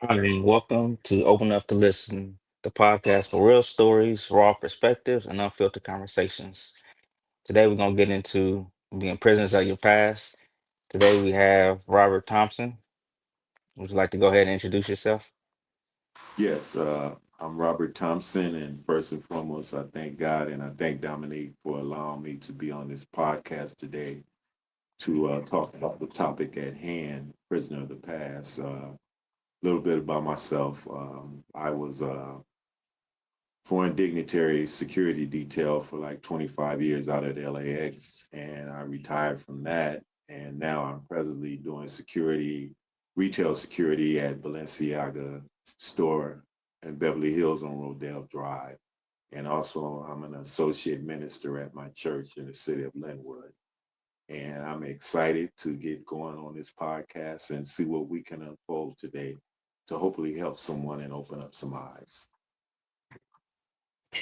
Hi, welcome to Open Up to Listen, the podcast for real stories, raw perspectives, and unfiltered conversations. Today, we're going to get into being prisoners of your past. Today, we have Robert Thompson. Would you like to go ahead and introduce yourself? Yes, I'm Robert Thompson, and first and foremost, I thank God and I thank Dominique for allowing me to be on this podcast today to talk about the topic at hand, prisoner of the past. A little bit about myself. I was foreign dignitary security detail for like 25 years out at LAX, and I retired from that. And now I'm presently doing security, retail security at Balenciaga store in Beverly Hills on Rodale Drive. And also, I'm an associate minister at my church in the city of Linwood. And I'm excited to get going on this podcast and see what we can unfold today to hopefully help someone and open up some eyes.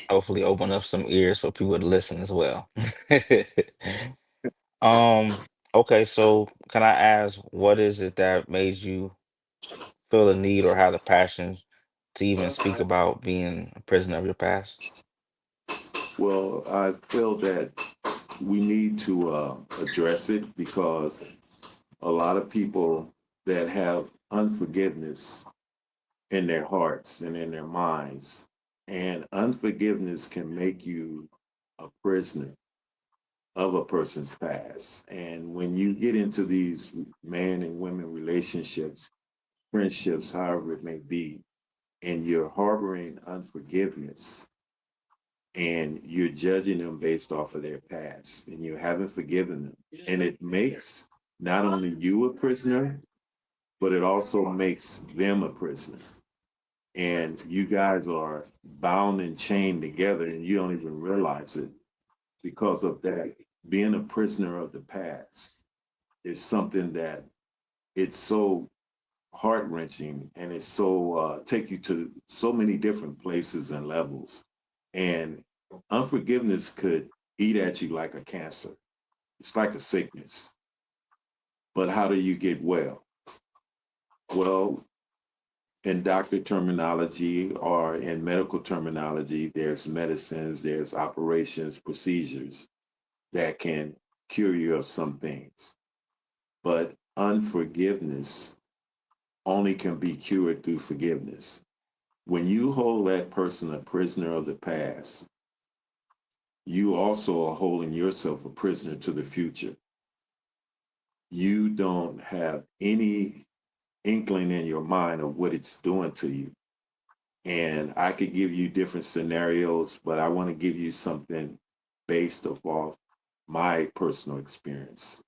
Hopefully, open up some ears for people to listen as well. um, okay, so can I ask, what is it that made you feel the need or have the passion to even speak about being a prisoner of your past? Well, I feel that we need to address it because a lot of people that have unforgiveness in their hearts and in their minds, and unforgiveness can make you a prisoner of a person's past. And when you get into these man and women relationships, friendships, however it may be, and you're harboring unforgiveness and you're judging them based off of their past and you haven't forgiven them. And it makes not only you a prisoner, but it also makes them a prisoner. And you guys are bound and chained together and you don't even realize it because of that. Being a prisoner of the past is something that it's so heart wrenching and it's so take you to so many different places and levels. And unforgiveness could eat at you like a cancer. It's like a sickness. But how do you get well? Well, in doctor terminology or in medical terminology, there's medicines, there's operations, procedures that can cure you of some things. But unforgiveness only can be cured through forgiveness. When you hold that person a prisoner of the past, you also are holding yourself a prisoner to the future. You don't have any inkling in your mind of what it's doing to you. And I could give you different scenarios, but I want to give you something based off my personal experience.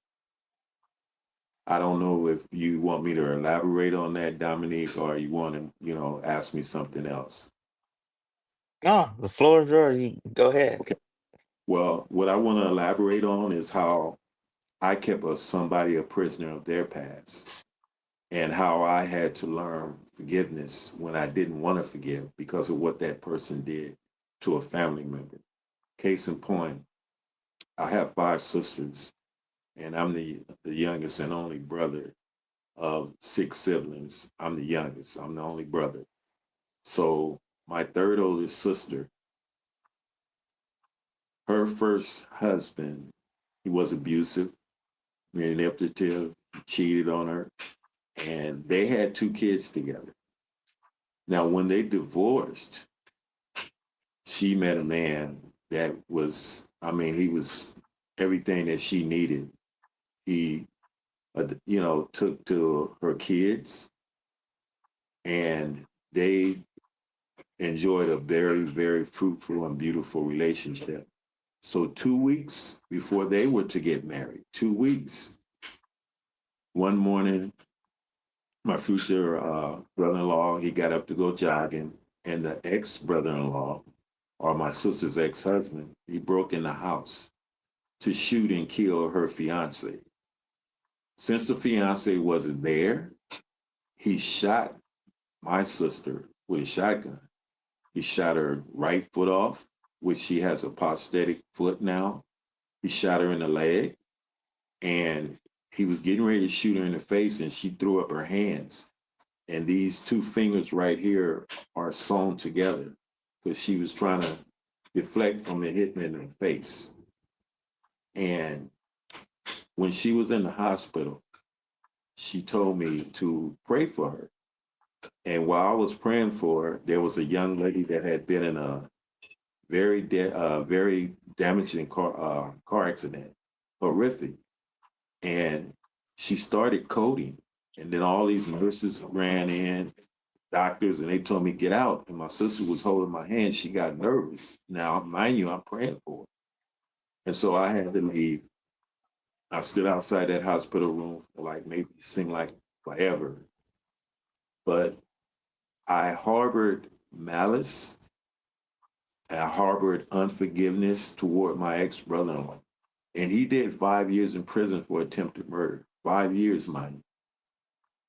I don't know if you want me to elaborate on that, Dominique, or you want to, ask me something else. No, the floor is yours. You go ahead. Okay. Well, what I want to elaborate on is how I kept somebody a prisoner of their past and how I had to learn forgiveness when I didn't want to forgive because of what that person did to a family member. Case in point, I have five sisters, and I'm the youngest and only brother of six siblings. I'm the youngest, I'm the only brother. So, my third oldest sister, her first husband, he was abusive, manipulative, cheated on her, and they had two kids together. Now, when they divorced, she met a man that was, I mean, he was everything that she needed. He, took to her kids and they enjoyed a very, very fruitful and beautiful relationship. So 2 weeks before they were to get married, 2 weeks, one morning, my future brother-in-law, he got up to go jogging, and the ex-brother-in-law, or my sister's ex-husband, he broke in the house to shoot and kill her fiance. Since the fiance wasn't there, he shot my sister with a shotgun. He shot her right foot off, which she has a prosthetic foot now. He shot her in the leg, and he was getting ready to shoot her in the face, and she threw up her hands and these two fingers right here are sewn together because she was trying to deflect from it hitting in her face. And when she was in the hospital, she told me to pray for her. And while I was praying for her, there was a young lady that had been in a very damaging car accident, horrific. And she started coding, and then all these nurses ran in, doctors, and they told me get out. And my sister was holding my hand. She got nervous. Now, mind you, I'm praying for her, and so I had to leave. I stood outside that hospital room for like maybe seemed like forever, but I harbored malice. I harbored unforgiveness toward my ex brother in law. And he did 5 years in prison for attempted murder. 5 years, mind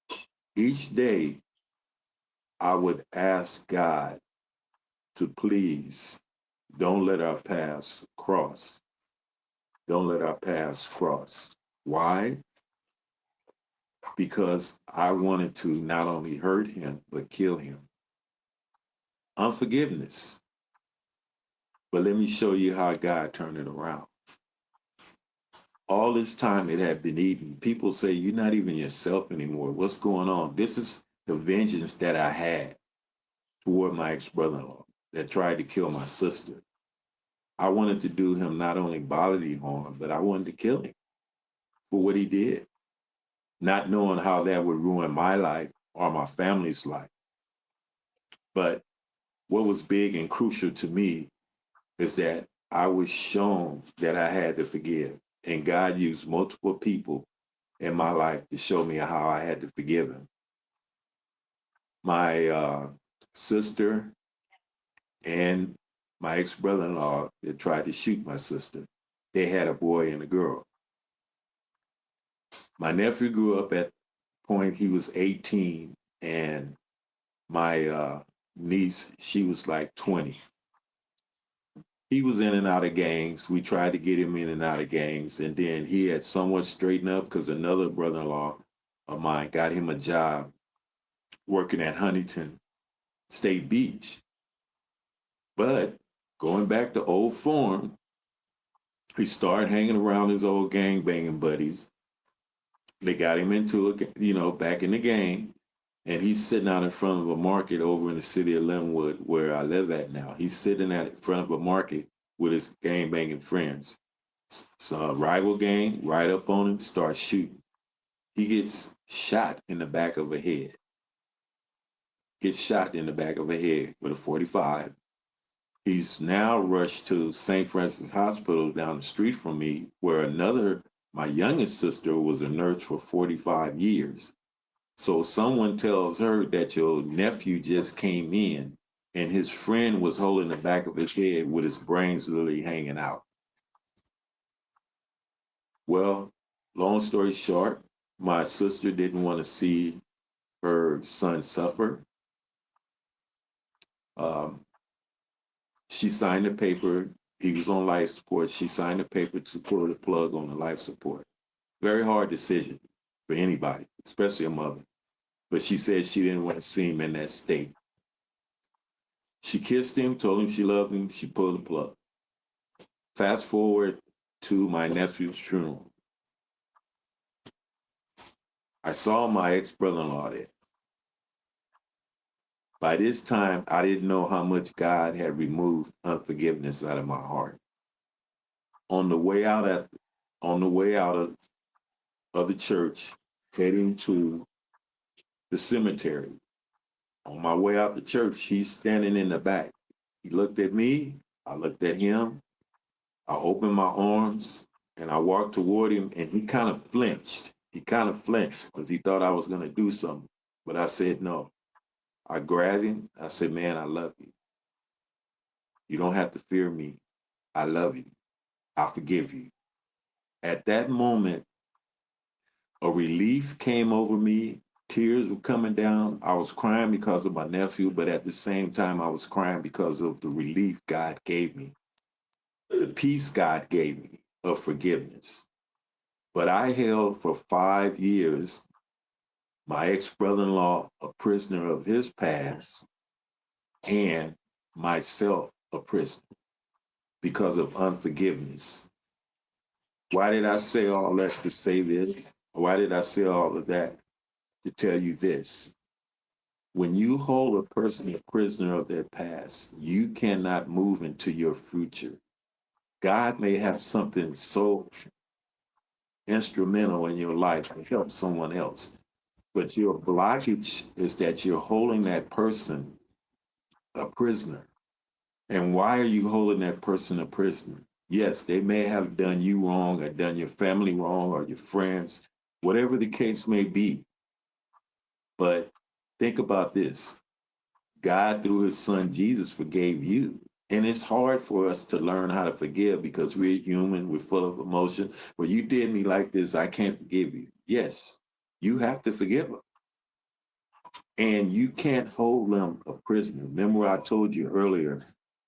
you. Each day, I would ask God to please don't let our paths cross. Don't let our paths cross. Why? Because I wanted to not only hurt him, but kill him. Unforgiveness. But let me show you how God turned it around. All this time it had been eaten. People say, you're not even yourself anymore. What's going on? This is the vengeance that I had toward my ex brother in law that tried to kill my sister. I wanted to do him not only bodily harm, but I wanted to kill him for what he did, not knowing how that would ruin my life or my family's life. But what was big and crucial to me is that I was shown that I had to forgive. And God used multiple people in my life to show me how I had to forgive him. My sister and my ex brother in law that tried to shoot my sister, they had a boy and a girl. My nephew grew up at the point he was 18, and my niece, she was like 20. He was in and out of gangs. We tried to get him in and out of gangs, and then he had somewhat straightened up because another brother-in-law of mine got him a job working at Huntington State Beach. But going back to old form, he started hanging around his old gang banging buddies. They got him into it, back in the gang. And he's sitting out in front of a market over in the city of Linwood, where I live at now. He's sitting at in front of a market with his gang banging friends. So a rival gang right up on him, starts shooting. He gets shot in the back of a head. Gets shot in the back of a head with a 45. He's now rushed to St. Francis Hospital down the street from me, where my youngest sister was a nurse for 45 years. So someone tells her that your nephew just came in and his friend was holding the back of his head with his brains literally hanging out. Well, long story short, my sister didn't want to see her son suffer. Um, she signed the paper. He was on life support. She signed the paper to pull the plug on the life support. Very hard decision for anybody, especially a mother. But she said she didn't want to see him in that state. She kissed him, told him she loved him. She pulled the plug. Fast forward to my nephew's funeral. I saw my ex brother in law there. By this time, I didn't know how much God had removed unforgiveness out of my heart. On the way out of the church, heading to the cemetery. On my way out the church, he's standing in the back. He looked at me. I looked at him. I opened my arms and I walked toward him, and he kind of flinched. He kind of flinched because he thought I was going to do something. But I said no. I grabbed him. I said, man, I love you. You don't have to fear me. I love you. I forgive you. At that moment, a relief came over me. Tears were coming down. I was crying because of my nephew, but at the same time, I was crying because of the relief God gave me, the peace God gave me of forgiveness. But I held for 5 years my ex-brother-in-law a prisoner of his past, and myself a prisoner because of unforgiveness. Why did I say all that to say this? Why did I say all of that to tell you this? When you hold a person a prisoner of their past, you cannot move into your future. God may have something so instrumental in your life to help someone else, but your blockage is that you're holding that person a prisoner. And why are you holding that person a prisoner? Yes, they may have done you wrong or done your family wrong or your friends, whatever the case may be. But think about this. God, through his son Jesus, forgave you. And it's hard for us to learn how to forgive because we're human, we're full of emotion. Well, you did me like this, I can't forgive you. Yes, you have to forgive them. And you can't hold them a prisoner. Remember what I told you earlier,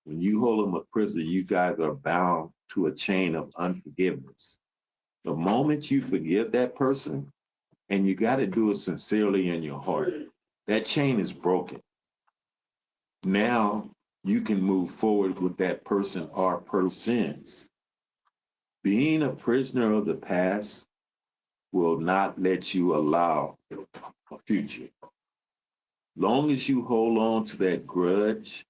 when you hold them a prisoner, you guys are bound to a chain of unforgiveness. The moment you forgive that person, and you got to do it sincerely in your heart, that chain is broken. Now you can move forward with that person or persons. Being a prisoner of the past will not let you allow a future. Long as you hold on to that grudge,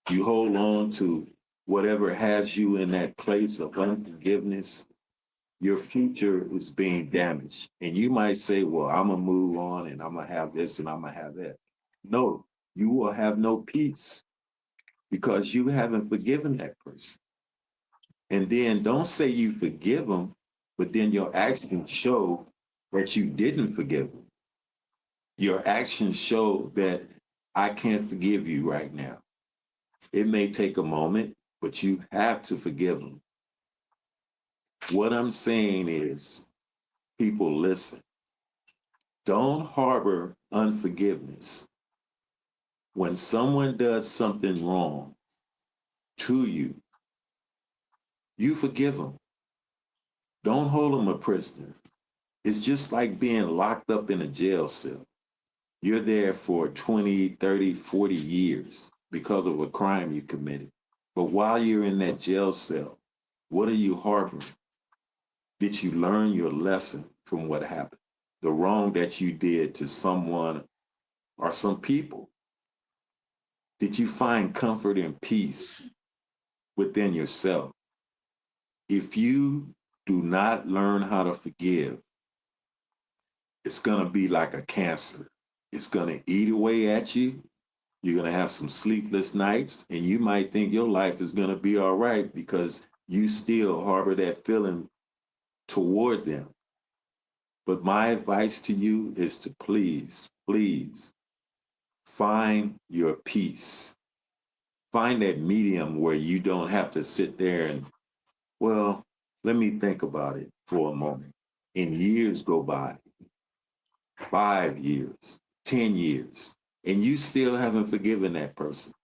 you hold on to whatever has you in that place of unforgiveness, your future is being damaged. And you might say, well, I'm going to move on and I'm going to have this and I'm going to have that. No, you will have no peace because you haven't forgiven that person. And then don't say you forgive them, but then your actions show that you didn't forgive them. Your actions show that I can't forgive you right now. It may take a moment, but you have to forgive them. What I'm saying is, people, listen. Don't harbor unforgiveness. When someone does something wrong to you, you forgive them. Don't hold them a prisoner. It's just like being locked up in a jail cell. You're there for 20, 30, 40 years because of a crime you committed. But while you're in that jail cell, what are you harboring? Did you learn your lesson from what happened? The wrong that you did to someone or some people? Did you find comfort and peace within yourself? If you do not learn how to forgive, it's going to be like a cancer. It's going to eat away at you. You're going to have some sleepless nights, and you might think your life is going to be all right because you still harbor that feeling toward them. But my advice to you is to please, please find your peace. Find that medium where you don't have to sit there and, well, let me think about it for a moment. And years go by, 5 years, 10 years, and you still haven't forgiven that person,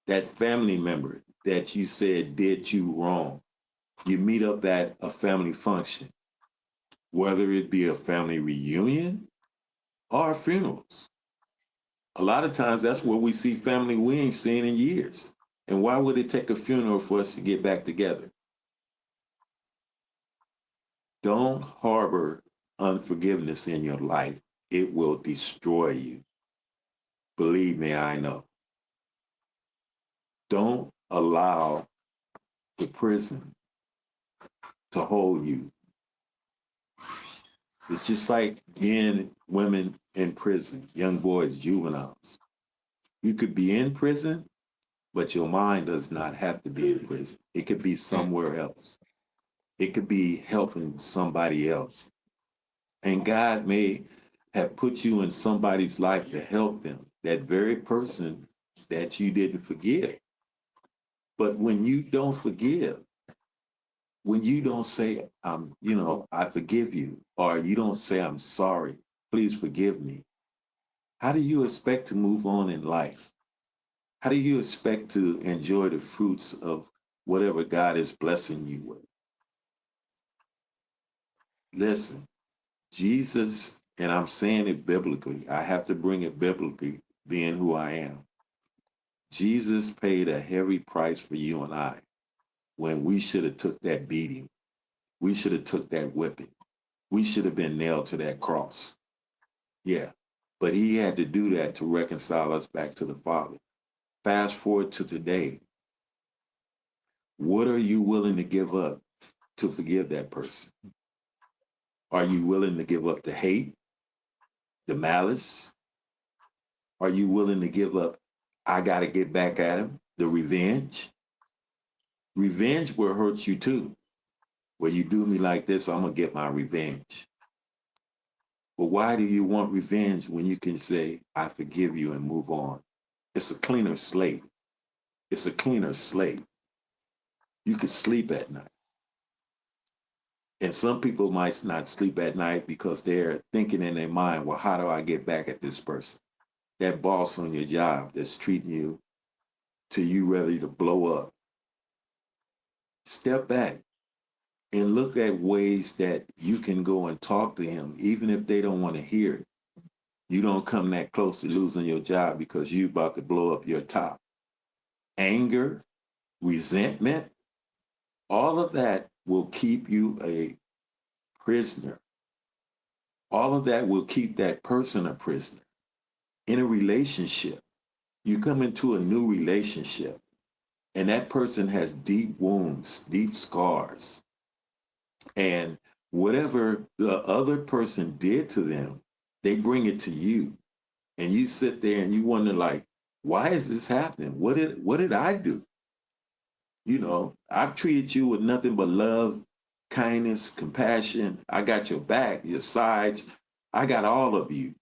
that family member that you said did you wrong. You meet up at a family function, whether it be a family reunion or funerals. A lot of times that's where we see family we ain't seen in years. And why would it take a funeral for us to get back together? Don't harbor unforgiveness in your life. It will destroy you. Believe me, I know. Don't allow the prison to hold you. It's just like men, women in prison, young boys, juveniles. You could be in prison, but your mind does not have to be in prison. It could be Mm. somewhere else. It could be helping somebody else. And God may have put you in somebody's life to help them, that very person that you didn't forgive. But when you don't forgive, when you don't say, I forgive you, or you don't say, I'm sorry, please forgive me, how do you expect to move on in life? How do you expect to enjoy the fruits of whatever God is blessing you with? Listen, Jesus And I'm saying it biblically. I have to bring it biblically, being who I am. Jesus paid a heavy price for you and I when we should have took that beating. We should have took that whipping. We should have been nailed to that cross. Yeah. But he had to do that to reconcile us back to the Father. Fast forward to today. What are you willing to give up to forgive that person? Are you willing to give up the hate, the malice? Are you willing to give up, I got to get back at him, the revenge? Revenge will hurt you too. When you do me like this, I'm going to get my revenge. But why do you want revenge when you can say, I forgive you and move on? It's a cleaner slate. It's a cleaner slate. You can sleep at night. And some people might not sleep at night because they're thinking in their mind, well, how do I get back at this person? That boss on your job that's treating you till you ready to blow up. Step back and look at ways that you can go and talk to him, even if they don't want to hear it. You don't come that close to losing your job because you about to blow up your top. Anger, resentment, all of that will keep you a prisoner. All of that will keep that person a prisoner. In a relationship, you come into a new relationship and that person has deep wounds, deep scars. And whatever the other person did to them, they bring it to you. And you sit there and you wonder like, why is this happening? What did I do? I've treated you with nothing but love, kindness, compassion. I got your back, your sides. I got all of you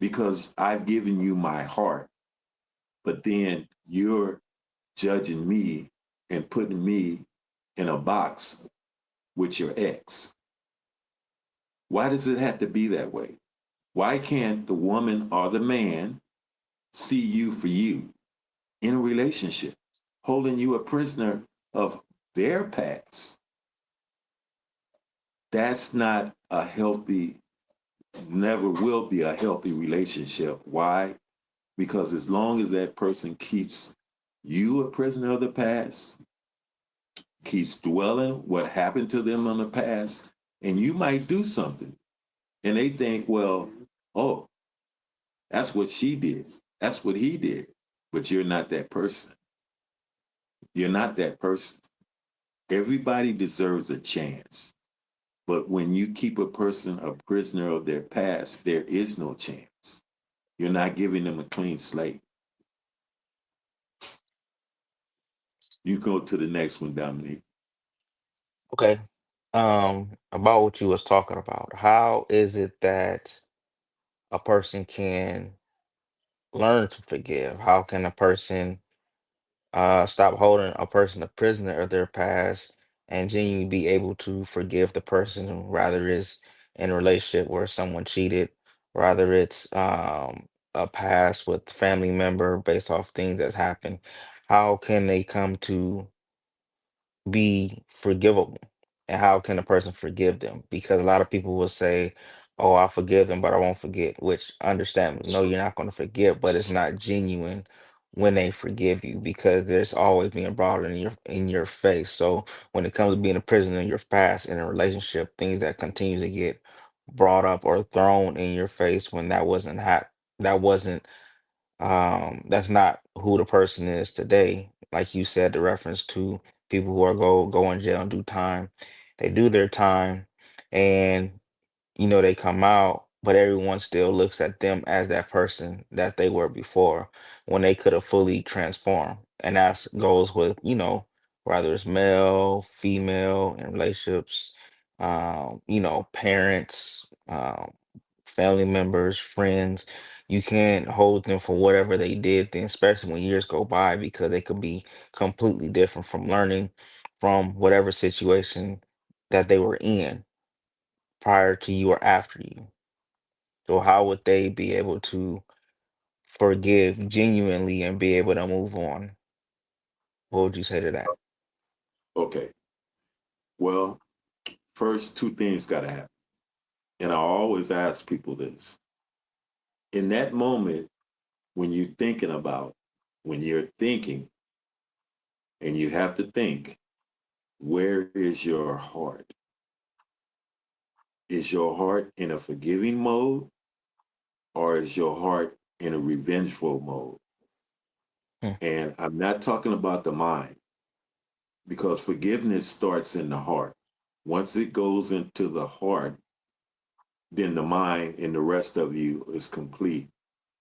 because I've given you my heart. But then you're judging me and putting me in a box with your ex. Why does it have to be that way? Why can't the woman or the man see you for you in a relationship, holding you a prisoner of their past? That's not a healthy, never will be a healthy relationship. Why? Because as long as that person keeps you a prisoner of the past, keeps dwelling what happened to them in the past, and you might do something, and they think, well, oh, that's what she did. That's what he did. But you're not that person. You're not that person. Everybody deserves a chance. But when you keep a person a prisoner of their past, there is no chance. You're not giving them a clean slate. You go to the next one, Dominique. Okay. About what you was talking about. How is it that a person can learn to forgive? How can a person stop holding a person a prisoner of their past and genuinely be able to forgive the person, rather it's in a relationship where someone cheated, rather it's a past with family member based off things that's happened. How can they come to be forgivable? And how can a person forgive them? Because a lot of people will say, "Oh, I forgive them, but I won't forget," which understand, no, you're not going to forget, but it's not genuine when they forgive you because there's always being brought in your face. So when it comes to being a prisoner in your past in a relationship, things that continue to get brought up or thrown in your face when that wasn't that's not who the person is today. Like you said, the reference to people who are go in jail and do time. They do their time and they come out, but everyone still looks at them as that person that they were before when they could have fully transformed. And that goes with, whether it's male, female in relationships, parents, family members, friends. You can't hold them for whatever they did then, especially when years go by, because they could be completely different from learning from whatever situation that they were in prior to you or after you. So how would they be able to forgive genuinely and be able to move on? What would you say to that? Okay. Well, first, two things got to happen. And I always ask people this. In that moment, when you're thinking about, when you're thinking, and you have to think, where is your heart? Is your heart in a forgiving mode, or is your heart in a revengeful mode? mm, And I'm not talking about the mind, because forgiveness starts in the heart. Once it goes into the heart, then the mind and the rest of you is complete.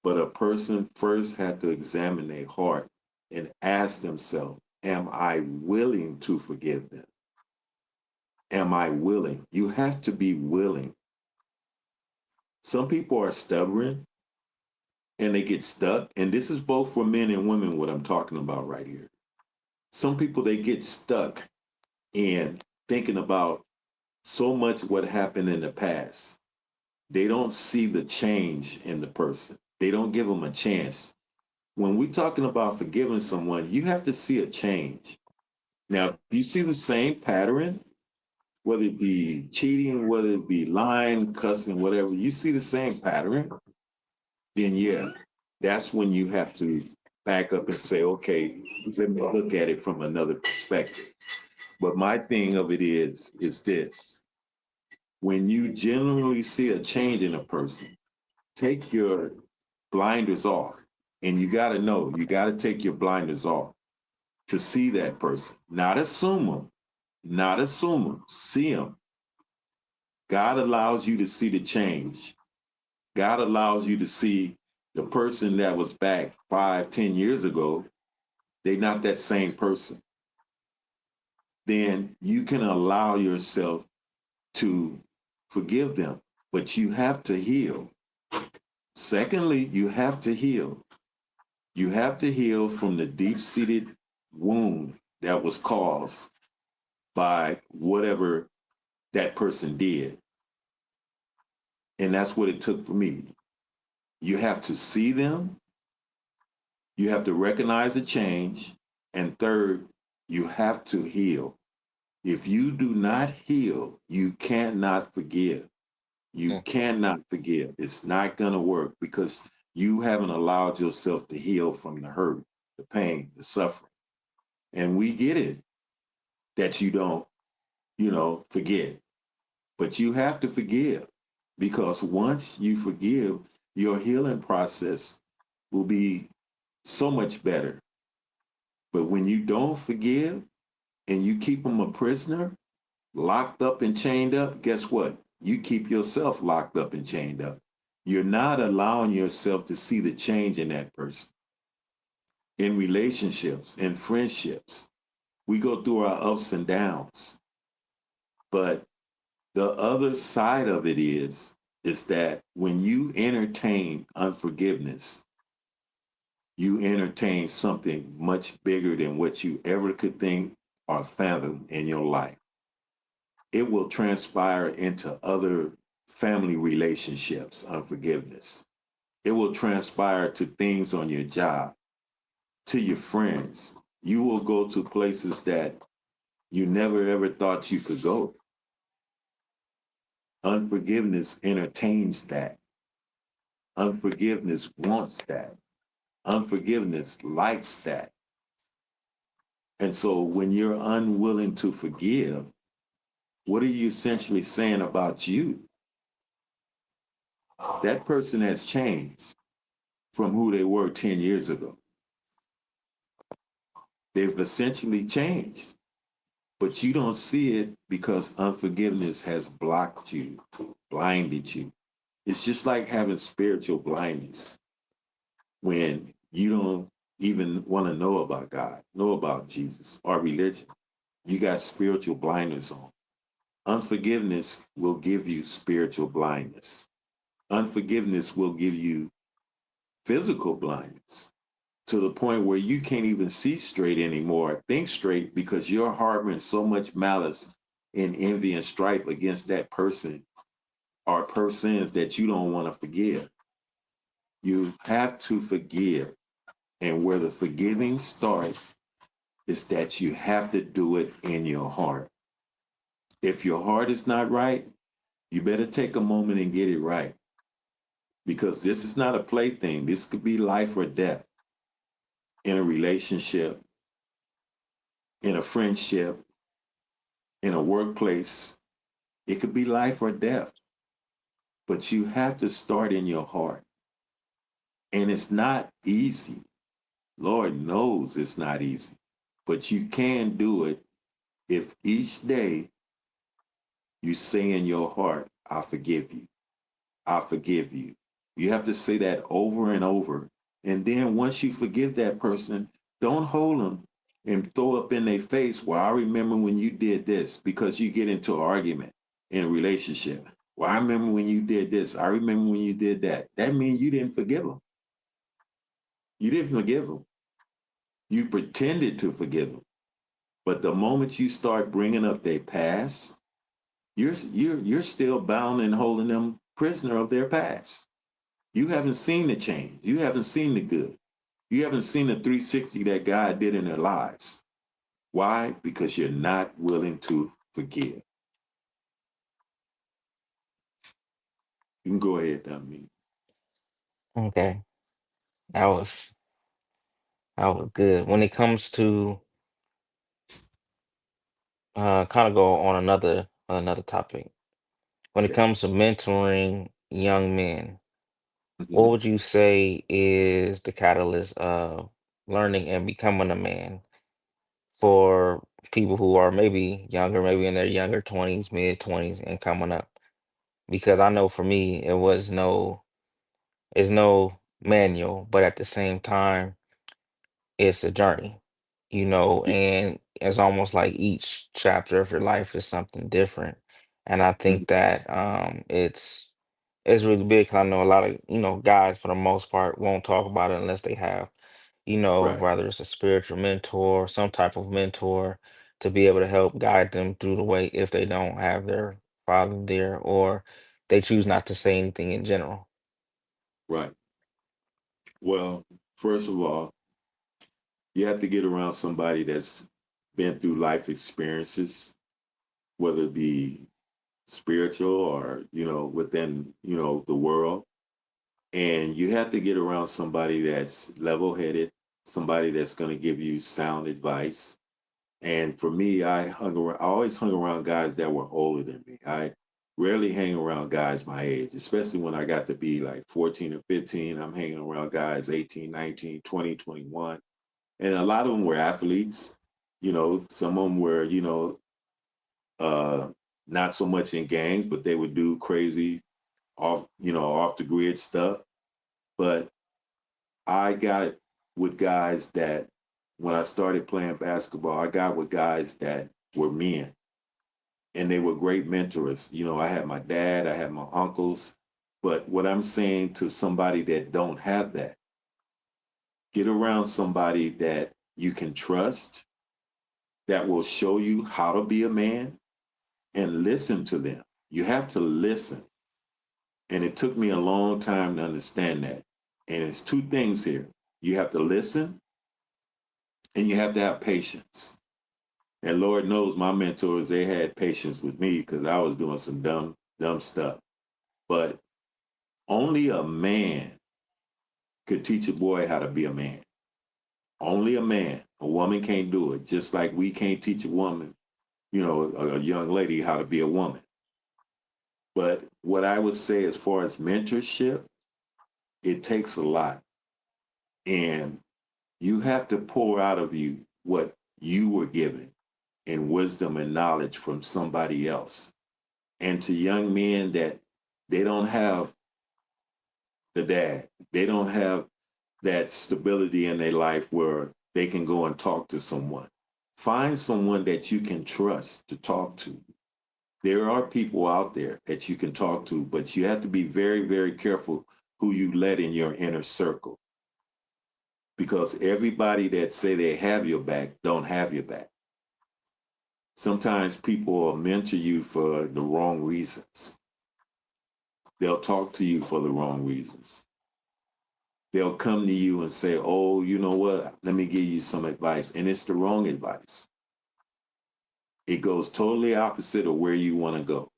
But a person first had to examine their heart and ask themselves, am I willing to forgive them? Am I willing? You have to be willing. Some people are stubborn and they get stuck. And this is both for men and women, what I'm talking about right here. Some people, they get stuck in thinking about so much what happened in the past. They don't see the change in the person. They don't give them a chance. When we're talking about forgiving someone, you have to see a change. Now, if you see the same pattern, whether it be cheating, whether it be lying, cussing, whatever, you see the same pattern, then yeah, that's when you have to back up and say, okay, let me look at it from another perspective. But my thing of it is this. When you generally see a change in a person, take your blinders off. And you got to know, you got to take your blinders off to see that person, not assume them, not assume them, see them. God allows you to see the change. God allows you to see the person that was back 5, 10 years ago. They're not that same person. Then you can allow yourself to forgive them, but you have to heal. Secondly, you have to heal. You have to heal from the deep seated wound that was caused by whatever that person did. And that's what it took for me. You have to see them, you have to recognize the change, and third, you have to heal. If you do not heal, you cannot forgive. You mm, cannot forgive. It's not going to work because you haven't allowed yourself to heal from the hurt, the pain, the suffering. And we get it that you don't, forget. But you have to forgive because once you forgive, your healing process will be so much better. But when you don't forgive and you keep them a prisoner, locked up and chained up, guess what? You keep yourself locked up and chained up. You're not allowing yourself to see the change in that person. In relationships, in friendships, we go through our ups and downs. But the other side of it is that when you entertain unforgiveness, you entertain something much bigger than what you ever could think or fathom in your life. It will transpire into other family relationships, unforgiveness. It will transpire to things on your job, to your friends. You will go to places that you never ever thought you could go. Unforgiveness entertains that. Unforgiveness wants that. Unforgiveness likes that. And so when you're unwilling to forgive, what are you essentially saying about you? That person has changed from who they were 10 years ago. They've essentially changed, but you don't see it because unforgiveness has blocked you, blinded you. It's just like having spiritual blindness when you don't even want to know about God, know about Jesus or religion. You got spiritual blindness on. Unforgiveness will give you spiritual blindness. Unforgiveness will give you physical blindness to the point where you can't even see straight anymore, think straight because you're harboring so much malice and envy and strife against that person or persons that you don't want to forgive. You have to forgive. And where the forgiving starts is that you have to do it in your heart. If your heart is not right, You better take a moment and get it right because this is not a plaything. This could be life or death in a relationship, in a friendship, in a workplace. It could be life or death, but you have to start in your heart. And it's not easy. Lord knows it's not easy, but you can do it if each day you say in your heart, I forgive you. I forgive you. You have to say that over and over. And then once you forgive that person, don't hold them and throw up in their face, well, I remember when you did this, because you get into an argument in a relationship. Well, I remember when you did this. I remember when you did that. That means you didn't forgive them. You didn't forgive them. You pretended to forgive them. But the moment you start bringing up their past, you're still bound and holding them prisoner of their past. You haven't seen the change. You haven't seen the good. You haven't seen the 360 that God did in their lives. Why? Because you're not willing to forgive. You can go ahead, Dominique. Okay, that was that was good. When it comes to kind of go on another topic. When it Okay. comes to mentoring young men, what Mm-hmm. would you say is the catalyst of learning and becoming a man for people who are maybe younger, maybe in their younger 20s, mid 20s, and coming up? Because I know for me, it's no manual, but at the same time, it's a journey, and it's almost like each chapter of your life is something different. And I Mm-hmm. think that it's really big 'cause I know a lot of, guys for the most part won't talk about it unless they have, Right, whether it's a spiritual mentor, some type of mentor to be able to help guide them through the way if they don't have their father there or they choose not to say anything in general. right. Well, first of all, you have to get around somebody that's been through life experiences, whether it be spiritual or, within, the world. And you have to get around somebody that's level headed, somebody that's going to give you sound advice. And for me, I always hung around guys that were older than me. I rarely hang around guys my age, especially when I got to be like 14 or 15. I'm hanging around guys 18, 19, 20, 21. And a lot of them were athletes. Some of them were, uh, not so much in gangs, but they would do crazy off the grid stuff. But I got with guys that when I started playing basketball, I got with guys that were men and they were great mentors. I had my dad, I had my uncles. But what I'm saying to somebody that don't have that, get around somebody that you can trust, that will show you how to be a man and listen to them. You have to listen. And it took me a long time to understand that. And it's two things here. You have to listen and you have to have patience. And Lord knows my mentors, they had patience with me because I was doing some dumb stuff. But only a man could teach a boy how to be a man. Only a man. A woman can't do it. Just like we can't teach a woman, a young lady how to be a woman. But what I would say as far as mentorship, it takes a lot. And you have to pour out of you what you were given in wisdom and knowledge from somebody else. And to young men that they don't have the dad, they don't have that stability in their life where they can go and talk to someone. Find someone that you can trust to talk to. There are people out there that you can talk to, but you have to be very, very careful who you let in your inner circle because everybody that say they have your back don't have your back. Sometimes people will mentor you for the wrong reasons. They'll talk to you for the wrong reasons. They'll come to you and say, oh, you know what? Let me give you some advice. And it's the wrong advice. It goes totally opposite of where you want to go.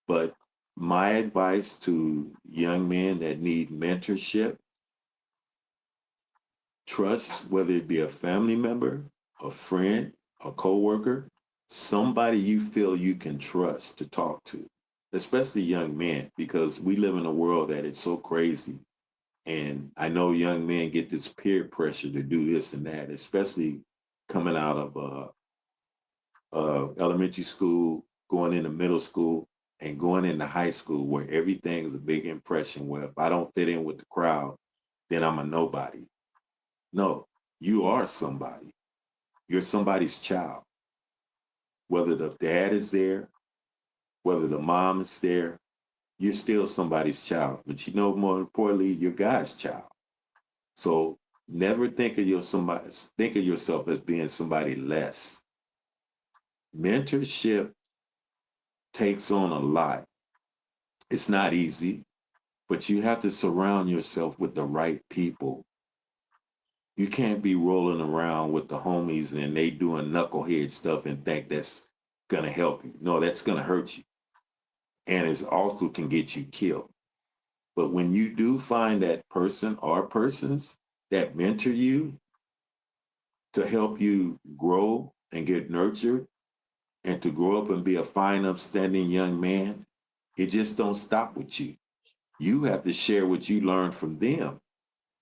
But my advice to young men that need mentorship, trust, whether it be a family member, a friend, a coworker, somebody you feel you can trust to talk to, especially young men, because we live in a world that is so crazy. And I know young men get this peer pressure to do this and that, especially coming out of elementary school, going into middle school, and going into high school, where everything is a big impression. Where if I don't fit in with the crowd, then I'm a nobody. No, you are somebody. You're somebody's child. Whether the dad is there, whether the mom is there, you're still somebody's child. But you know, more importantly, you're God's child. So never think of yourself as being somebody less. Mentorship takes on a lot. It's not easy, but you have to surround yourself with the right people. You can't be rolling around with the homies and they doing knucklehead stuff and think that's gonna help you. No, that's gonna hurt you. And it also can get you killed. But when you do find that person or persons that mentor you to help you grow and get nurtured and to grow up and be a fine, upstanding young man, it just don't stop with you. You have to share what you learned from them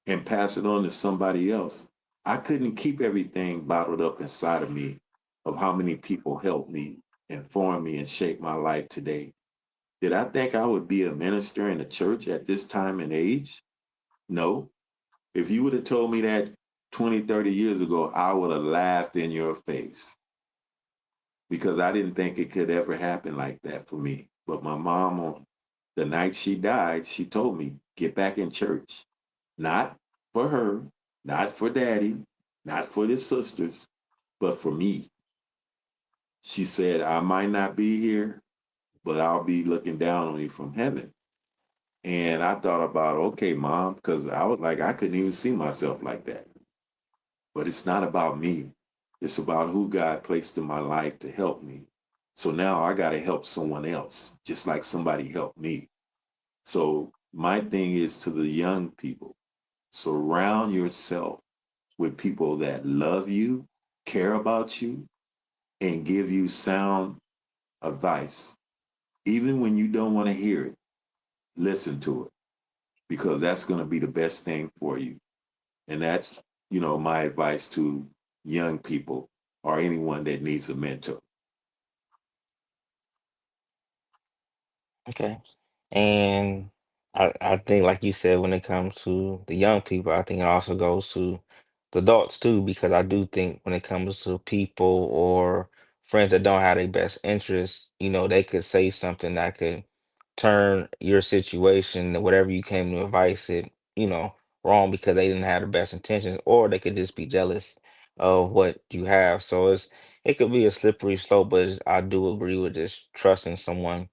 and pass it on to somebody else. I couldn't keep everything bottled up inside of me of how many people helped me, inform me, and shape my life today. Did I think I would be a minister in a church at this time and age? No. If you would have told me that 20, 30 years ago, I would have laughed in your face because I didn't think it could ever happen like that for me. But my mom, on the night she died, she told me, get back in church. Not for her, not for daddy, not for the sisters, but for me. She said, I might not be here, but I'll be looking down on you from heaven. And I thought about, okay, mom, because I was like, I couldn't even see myself like that. But it's not about me. It's about who God placed in my life to help me. So now I got to help someone else, just like somebody helped me. So my thing is to the young people, surround yourself with people that love you, care about you, and give you sound advice. Even when you don't want to hear it, listen to it because that's going to be the best thing for you. And that's, my advice to young people or anyone that needs a mentor. Okay. And I think, like you said, when it comes to the young people, I think it also goes to the adults too, because I do think when it comes to people or friends that don't have their best interests, they could say something that could turn your situation, whatever you came to advise it, wrong because they didn't have the best intentions, or they could just be jealous of what you have. So it could be a slippery slope, but I do agree with just trusting someone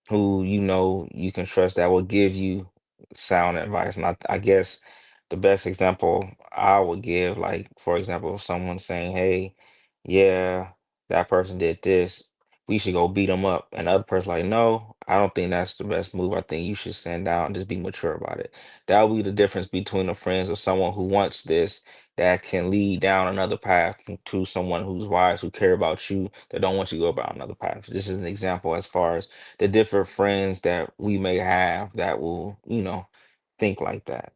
who you can trust that will give you sound advice. And I guess the best example I would give, like for example, if someone's saying, "Hey, yeah, that person did this, we should go beat them up," and the other person like, "No, I don't think that's the best move. I think you should stand down and just be mature about it." That will be the difference between the friends of someone who wants this that can lead down another path to someone who's wise, who care about you, that don't want you to go about another path. This is an example as far as the different friends that we may have that will, think like that.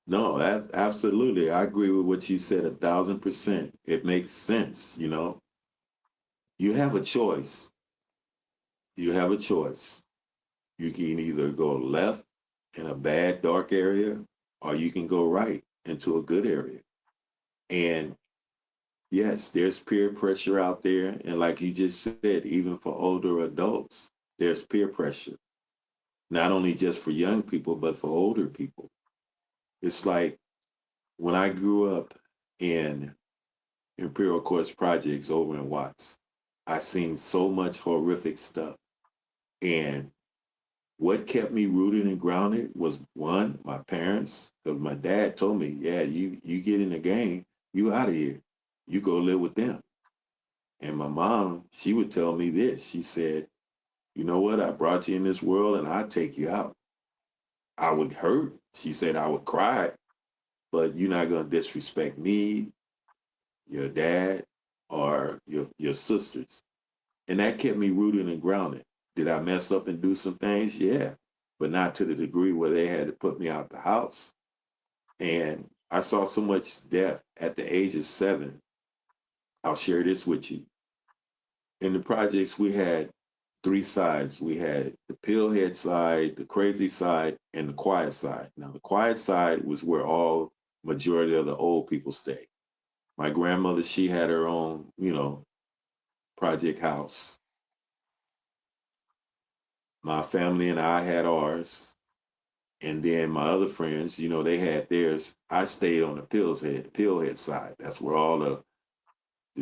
No, absolutely. I agree with what you said 1,000%. It makes sense. You have a choice. You have a choice. You can either go left in a bad, dark area, or you can go right into a good area. And yes, there's peer pressure out there. And like you just said, even for older adults, there's peer pressure, not only just for young people, but for older people. It's like when I grew up in Imperial Courts projects over in Watts, I seen so much horrific stuff. And what kept me rooted and grounded was one, my parents, because my dad told me, yeah, you get in the game, you out of here. You go live with them. And my mom, she would tell me this. She said, You know what? I brought you in this world and I take you out. I would hurt. She said I would cry, but you're not going to disrespect me, your dad, or your sisters. And that kept me rooted and grounded. Did I mess up and do some things? Yeah, but not to the degree where they had to put me out the house. And I saw so much death at the age of 7. I'll share this with you. In the projects, we had 3 sides. We had the pillhead side, the crazy side, and the quiet side. Now, the quiet side was where all majority of the old people stayed. My grandmother, she had her own, project house. My family and I had ours. And then my other friends, they had theirs. I stayed on the pillhead side. That's where all the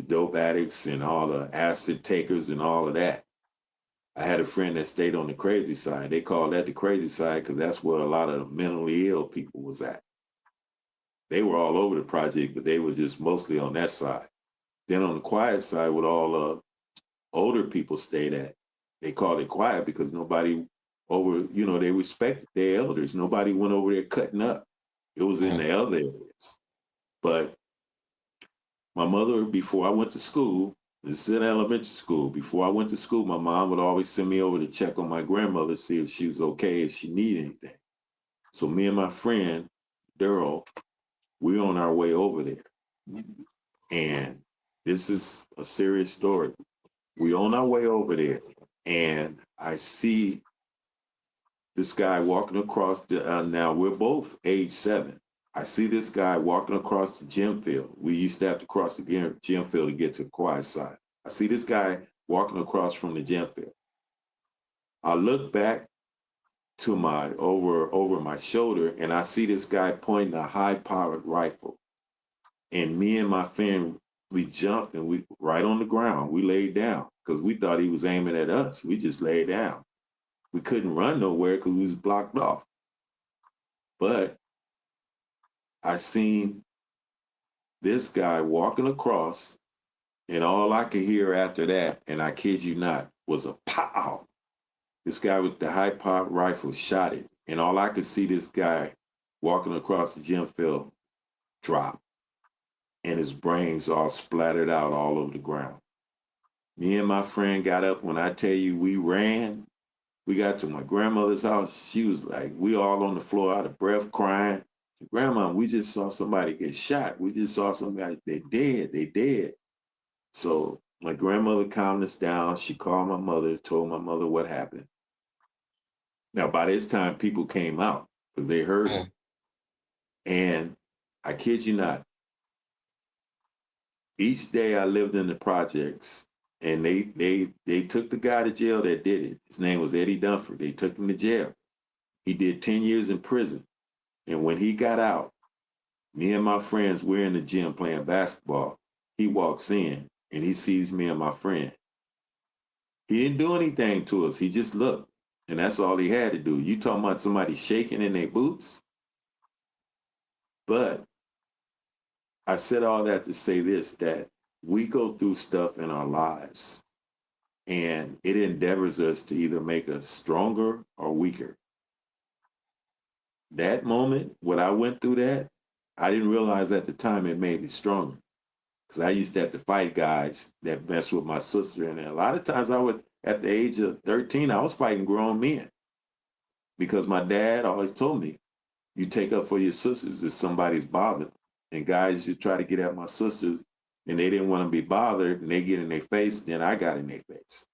dope addicts and all the acid takers and all of that. I had a friend that stayed on the crazy side. They called that the crazy side because that's where a lot of the mentally ill people was at. They were all over the project, but they were just mostly on that side. Then on the quiet side, with all the older people stayed at, they called it quiet because nobody they respected their elders. Nobody went over there cutting up. It was in Mm, the other areas. But my mother, before I went to school, this is in elementary school. Before I went to school, my mom would always send me over to check on my grandmother, see if she was okay, if she needed anything. So me and my friend, Daryl, we're on our way over there. And this is a serious story. We on our way over there, and I see this guy walking across now we're both age 7. I see this guy walking across the gym field. We used to have to cross the gym field to get to the quiet side. I see this guy walking across from the gym field. I look back to my over my shoulder, and I see this guy pointing a high powered rifle. And me and my friend, we jumped and we right on the ground. We laid down because we thought he was aiming at us. We just laid down. We couldn't run nowhere because we was blocked off. But I seen this guy walking across, and all I could hear after that, and I kid you not, was a pow. This guy with the high powered rifle shot it, and all I could see this guy walking across the gym field drop, and his brains all splattered out all over the ground. Me and my friend got up. When I tell you we ran, we got to my grandmother's house. She was like, we all on the floor out of breath, crying. Grandma, we just saw somebody get shot. We just saw somebody, they dead. So my grandmother calmed us down. She called my mother, told my mother what happened. Now, by this time, people came out because they heard it. mm, And I kid you not, each day I lived in the projects, and they took the guy to jail that did it. His name was Eddie Dunford. They took him to jail. He did 10 years in prison. And when he got out, me and my friends, we're in the gym playing basketball. He walks in and he sees me and my friend. He didn't do anything to us. He just looked. And that's all he had to do. You talking about somebody shaking in their boots? But I said all that to say this, that we go through stuff in our lives and it endeavors us to either make us stronger or weaker. That moment, when I went through that, I didn't realize at the time it made me stronger. Because I used to have to fight guys that messed with my sister. And a lot of times I would, at the age of 13, I was fighting grown men because my dad always told me, you take up for your sisters if somebody's bothered. And guys just try to get at my sisters and they didn't want to be bothered and they get in their face, then I got in their face.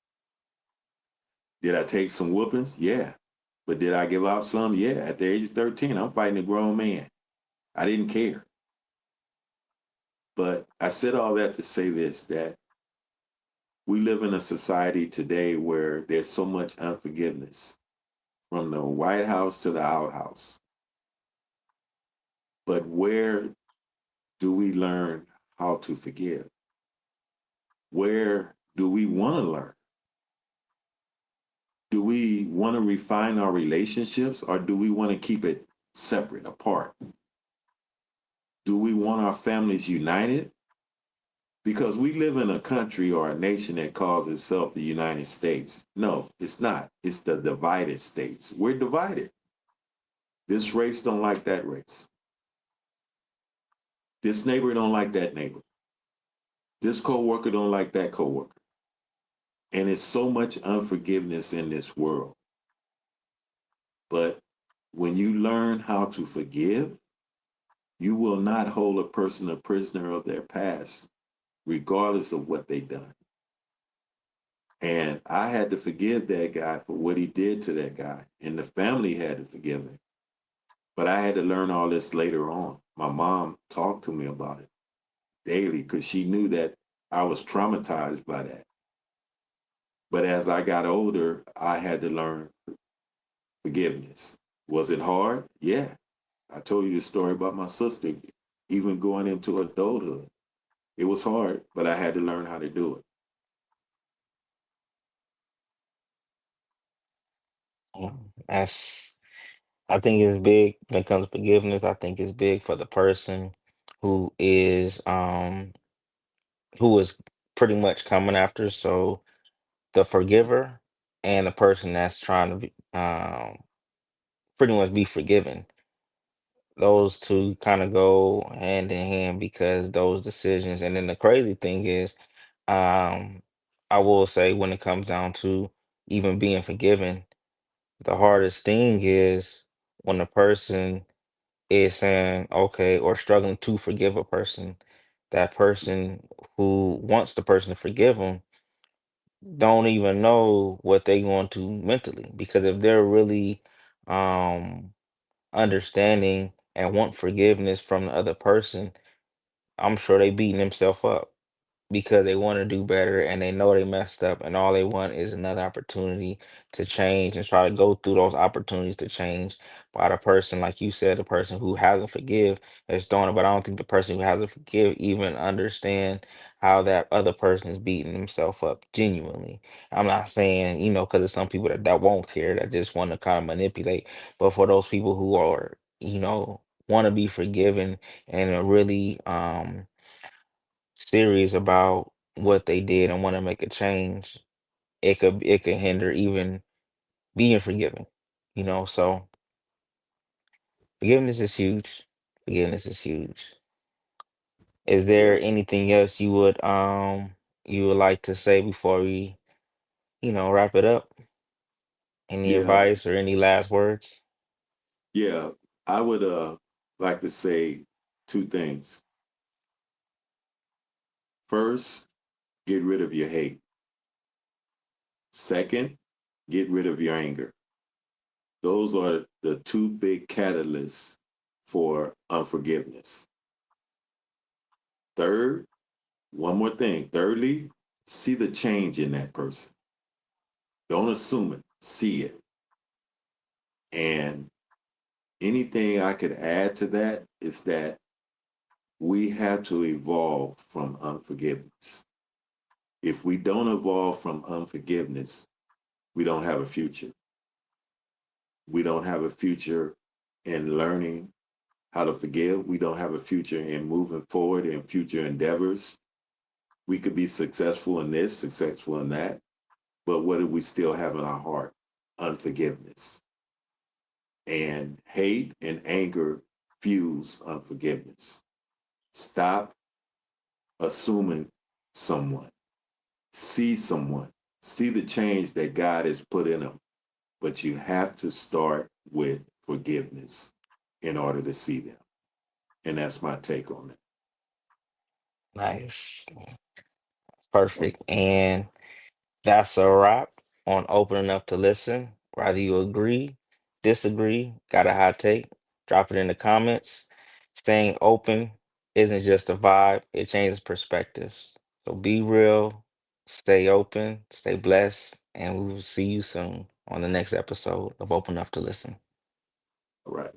Did I take some whoopings? Yeah. But did I give out some? Yeah. At the age of 13, I'm fighting a grown man. I didn't care. But I said all that to say this, that we live in a society today where there's so much unforgiveness from the White House to the outhouse. But where do we learn how to forgive? Where do we want to learn? Do we want to refine our relationships or do we want to keep it separate, apart? Do we want our families united Because we live in a country or a nation that calls itself the United States. No, it's not. It's the divided states. We're divided. This race don't like that race. This neighbor don't like that neighbor. This coworker don't like that coworker. And it's so much unforgiveness in this world. But when you learn how to forgive, you will not hold a person a prisoner of their past, regardless of what they've done. And I had to forgive that guy for what he did to that guy. And the family had to forgive him. But I had to learn all this later on. My mom talked to me about it daily because she knew that I was traumatized by that. But as I got older, I had to learn forgiveness. Was it hard? Yeah. I told you the story about my sister, even going into adulthood. It was hard, but I had to learn how to do it. That's I think it's big when it comes to forgiveness. I think it's big for the person who is um who is pretty much coming after. So the forgiver and the person that's trying to be pretty much be forgiven. Those two kind of go hand in hand because those decisions. And then the crazy thing is, um, I will say when it comes down to even being forgiven, the hardest thing is when the person is saying, okay, or struggling to forgive a person, that person who wants the person to forgive them don't even know what they going to mentally. Because if they're really um understanding and want forgiveness from the other person, I'm sure they beating themselves up because they want to do better and they know they messed up and all they want is another opportunity to change and try to go through those opportunities to change. By the person, like you said, the person who hasn't forgive is doing it, but I don't think the person who hasn't forgive even understand how that other person is beating himself up genuinely. I'm not saying, because there's some people that won't care, that just want to kind of manipulate, but for those people who are, want to be forgiven and are really serious about what they did and want to make a change, it could hinder even being forgiven. So forgiveness is huge. Forgiveness is huge. Is Yeah. there anything else you would like to say before we, wrap it up? Any Yeah. advice or any last words? Yeah. I would like to say two things. First, get rid of your hate. Second, get rid of your anger. Those are the two big catalysts for unforgiveness. Third, one more thing. Thirdly, see the change in that person. Don't assume it. See it. And anything I could add to that is that we have to evolve from unforgiveness. If we don't evolve from unforgiveness, we don't have a future. We don't have a future in learning how to forgive. We don't have a future in moving forward in future endeavors. We could be successful in this, successful in that, but what do we still have in our heart? Unforgiveness. And hate and anger fuels unforgiveness. Stop assuming someone. See someone. See the change that God has put in them. But you have to start with forgiveness in order to see them. And that's my take on it. Nice. That's perfect. And that's a wrap on opening up to listen. Whether you agree, disagree, got a hot take, drop it in the comments. Staying open isn't just a vibe, it changes perspectives. So be real, stay open, stay blessed, and we will see you soon on the next episode of Open Up to Listen. All right.